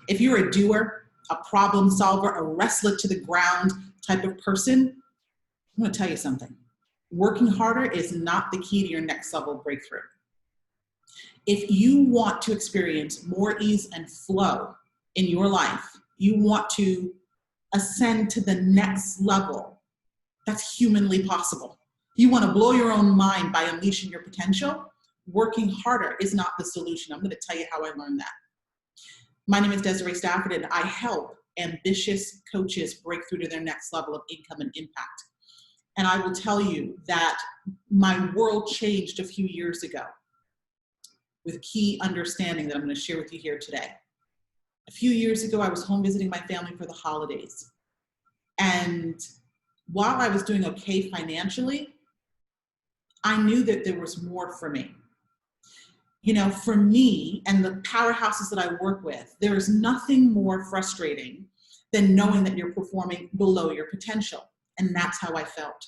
If you're a doer, a problem solver, a wrestler to the ground type of person, I'm going to tell you something. Working harder is not the key to your next level breakthrough. If you want to experience more ease and flow in your life, you want to ascend to the next level, that's humanly possible. You want to blow your own mind by unleashing your potential, working harder is not the solution. I'm going to tell you how I learned that. My name is Desiree Stafford, and I help ambitious coaches break through to their next level of income and impact. And I will tell you that my world changed a few years ago with key understanding that I'm going to share with you here today. A few years ago, I was home visiting my family for the holidays. And while I was doing okay financially, I knew that there was more for me. You know, for me and the powerhouses that I work with, there is nothing more frustrating than knowing that you're performing below your potential. And that's how I felt.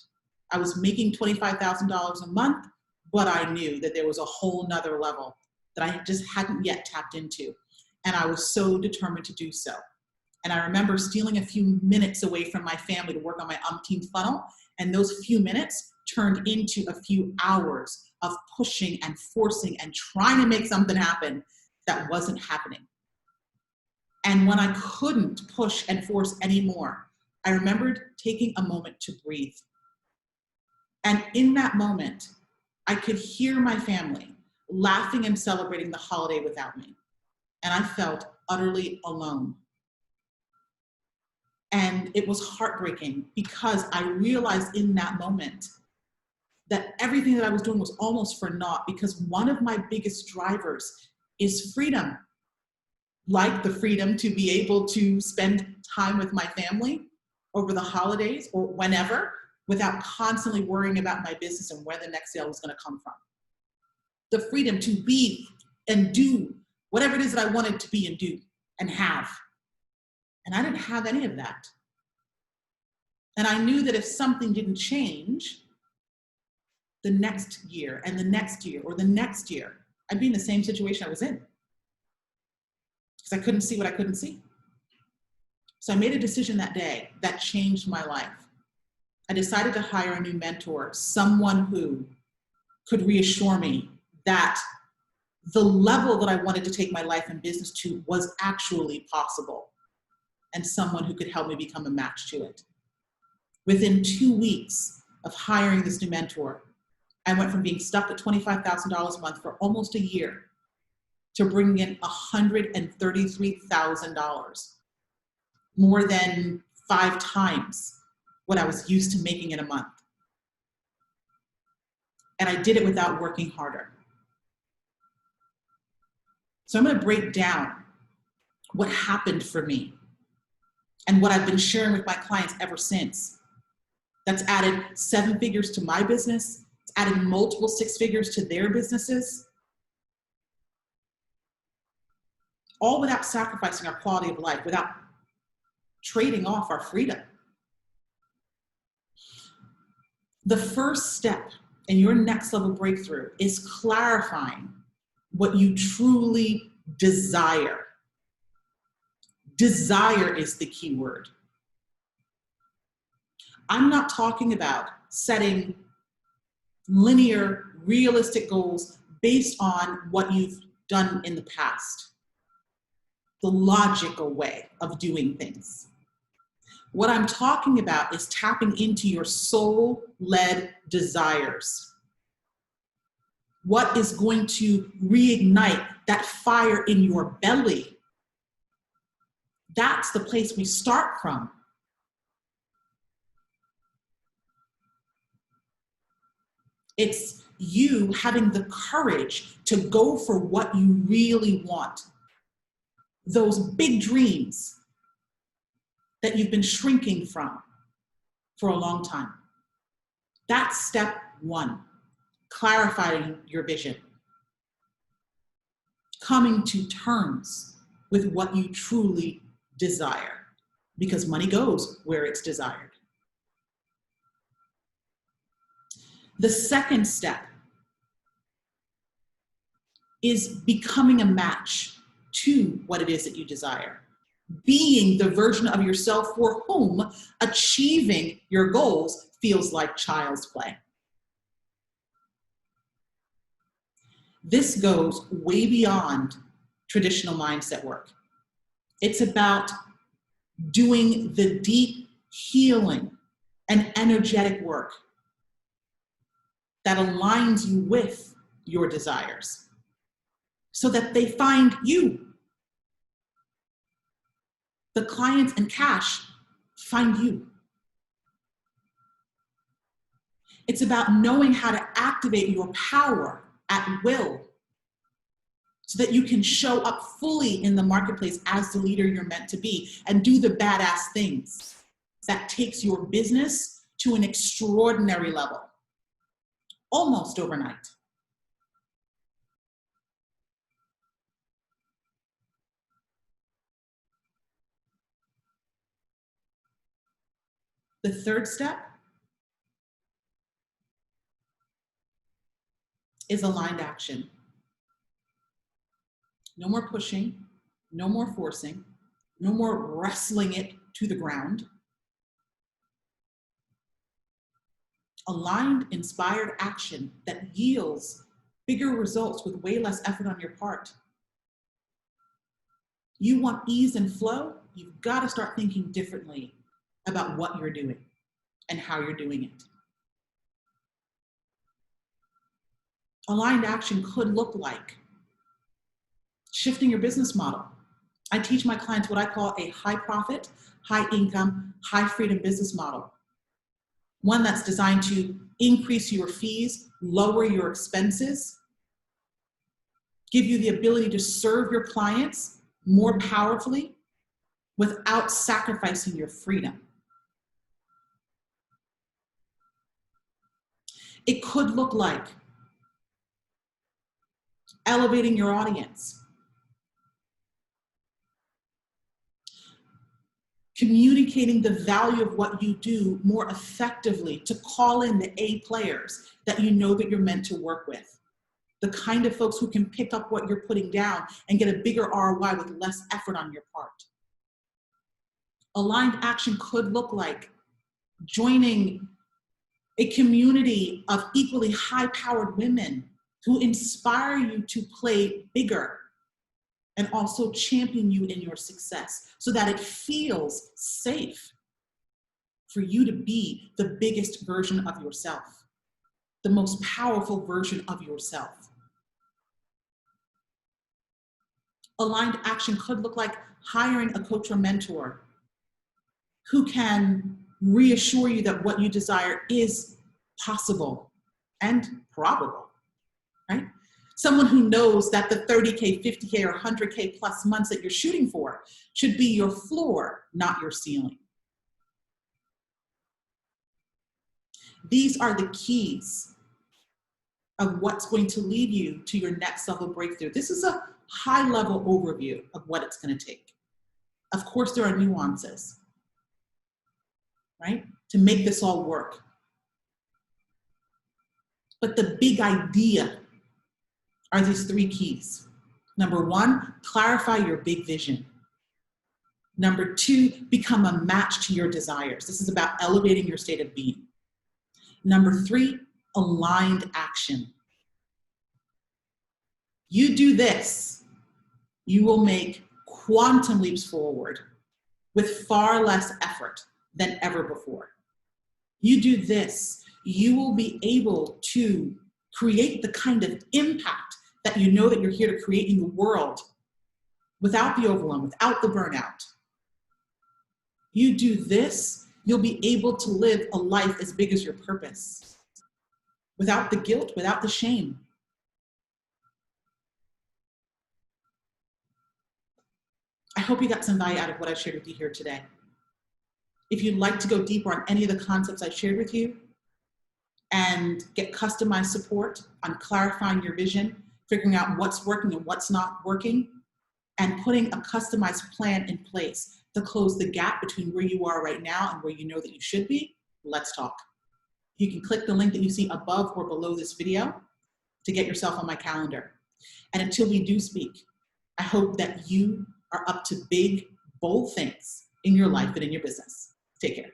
I was making $25,000 a month, but I knew that there was a whole nother level that I just hadn't yet tapped into. And I was so determined to do so. And I remember stealing a few minutes away from my family to work on my umpteenth funnel. And those few minutes turned into a few hours of pushing and forcing and trying to make something happen that wasn't happening. And when I couldn't push and force anymore, I remembered taking a moment to breathe. And in that moment, I could hear my family laughing and celebrating the holiday without me. And I felt utterly alone. And it was heartbreaking because I realized in that moment that everything that I was doing was almost for naught, because one of my biggest drivers is freedom. Like the freedom to be able to spend time with my family over the holidays or whenever, without constantly worrying about my business and where the next sale was going to come from. The freedom to be and do whatever it is that I wanted to be and do and have. And I didn't have any of that. And I knew that if something didn't change, the next year and the next year or the next year, I'd be in the same situation I was in. Because I couldn't see what I couldn't see. So I made a decision that day that changed my life. I decided to hire a new mentor, someone who could reassure me that the level that I wanted to take my life and business to was actually possible, and someone who could help me become a match to it. Within 2 weeks of hiring this new mentor, I went from being stuck at $25,000 a month for almost a year to bringing in $133,000, more than 5 times what I was used to making in a month. And I did it without working harder. So I'm going to break down what happened for me and what I've been sharing with my clients ever since. That's added 7 figures to my business. It's added multiple 6 figures to their businesses. All without sacrificing our quality of life, without trading off our freedom. The first step in your next level breakthrough is clarifying what you truly desire. Desire is the key word. I'm not talking about setting linear, realistic goals based on what you've done in the past. The logical way of doing things. What I'm talking about is tapping into your soul-led desires. What is going to reignite that fire in your belly? That's the place we start from. It's you having the courage to go for what you really want. Those big dreams that you've been shrinking from for a long time. That's step 1, clarifying your vision. Coming to terms with what you truly desire, because money goes where it's desired. The second step is becoming a match to what it is that you desire. Being the version of yourself for whom achieving your goals feels like child's play. This goes way beyond traditional mindset work. It's about doing the deep healing and energetic work that aligns you with your desires so that they find you. The clients and cash find you. It's about knowing how to activate your power at will so that you can show up fully in the marketplace as the leader you're meant to be and do the badass things that takes your business to an extraordinary level, almost overnight. The third step is aligned action. No more pushing, no more forcing, no more wrestling it to the ground. Aligned, inspired action that yields bigger results with way less effort on your part. You want ease and flow? You've got to start thinking differently about what you're doing and how you're doing it. Aligned action could look like shifting your business model. I teach my clients what I call a high profit, high income, high freedom business model. One that's designed to increase your fees, lower your expenses, give you the ability to serve your clients more powerfully without sacrificing your freedom. It could look like elevating your audience, communicating the value of what you do more effectively to call in the A players that you know that you're meant to work with. The kind of folks who can pick up what you're putting down and get a bigger ROI with less effort on your part. Aligned action could look like joining a community of equally high-powered women who inspire you to play bigger and also champion you in your success so that it feels safe for you to be the biggest version of yourself, the most powerful version of yourself. Aligned action could look like hiring a coach or mentor who can reassure you that what you desire is possible and probable, right? Someone who knows that the 30K, 50K, or 100K plus months that you're shooting for should be your floor, not your ceiling. These are the keys of what's going to lead you to your next level breakthrough. This is a high level overview of what it's going to take. Of course, there are nuances, right, to make this all work. But the big idea are these three keys. Number one, clarify your big vision. Number two, become a match to your desires. This is about elevating your state of being. Number three, aligned action. You do this, you will make quantum leaps forward with far less effort than ever before. You do this, you will be able to create the kind of impact that you know that you're here to create in the world without the overwhelm, without the burnout. You do this, you'll be able to live a life as big as your purpose, without the guilt, without the shame. I hope you got some value out of what I shared with you here today. If you'd like to go deeper on any of the concepts I shared with you and get customized support on clarifying your vision, figuring out what's working and what's not working, and putting a customized plan in place to close the gap between where you are right now and where you know that you should be, let's talk. You can click the link that you see above or below this video to get yourself on my calendar. And until we do speak, I hope that you are up to big, bold things in your life and in your business. Take care.